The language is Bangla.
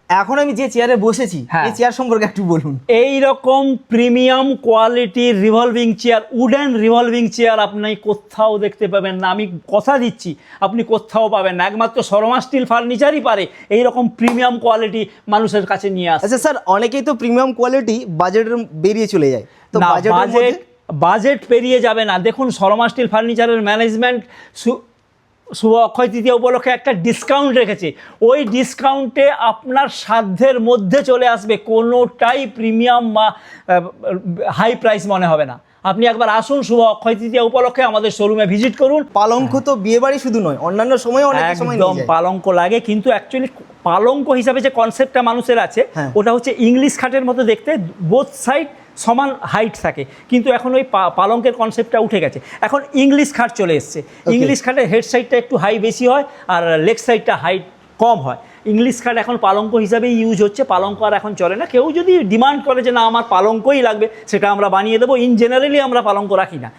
এখন আমি যে চেয়ারে বসেছি এই চেয়ার সম্পর্কে একটু বলুন। এই রকম প্রিমিয়াম কোয়ালিটির revolving chair, wooden revolving chair আপনি কোথাও দেখতে পাবেন না, আমি কথা দিচ্ছি আপনি কোথাও পাবেন না, একমাত্র শর্মা স্টিল ফার্নিচারই পারে এই রকম প্রিমিয়াম কোয়ালিটি মানুষের কাছে নিয়ে আসে। আচ্ছা স্যার, অনেকেই তো প্রিমিয়াম কোয়ালিটি বাজেটের বেরিয়ে চলে যায়, তো বাজেট পেরিয়ে যাবে না। দেখুন শর্মা স্টিল ফার্নিচারের ম্যানেজমেন্ট শুভ অক্ষয় তৃতীয়া উপলক্ষে একটা ডিসকাউন্ট রেখেছে, ওই ডিসকাউন্টে আপনার সাধ্যের মধ্যে চলে আসবে, কোনোটাই প্রিমিয়াম বা হাই প্রাইস মনে হবে না। আপনি একবার আসুন শুভ অক্ষয় তৃতীয়া উপলক্ষে আমাদের শোরুমে ভিজিট করুন। পালঙ্ক তো বিয়ে বাড়ি শুধু নয়, অন্যান্য সময় অনেক সময় একদম পালঙ্ক লাগে, কিন্তু অ্যাকচুয়ালি পালঙ্ক হিসাবে যে কনসেপ্টটা মানুষের আছে ওটা হচ্ছে ইংলিশ খাটের মতো দেখতে, বোথ সাইড সমান হাইট থাকে, কিন্তু এখন ওই পালঙ্কের কনসেপ্টটা উঠে গেছে, এখন ইংলিশ খাট চলে এসছে। ইংলিশ খাটের হেড সাইডটা একটু হাই বেশি হয় আর লেগ সাইডটা হাইট কম হয়। ইংলিশ খাট এখন পালঙ্ক হিসাবেই ইউজ হচ্ছে, পালঙ্ক আর এখন চলে না। কেউ যদি ডিমান্ড করে যে না আমার পালঙ্কই লাগবে, সেটা আমরা বানিয়ে দেবো। ইন জেনারেলি আমরা পালঙ্ক রাখি না।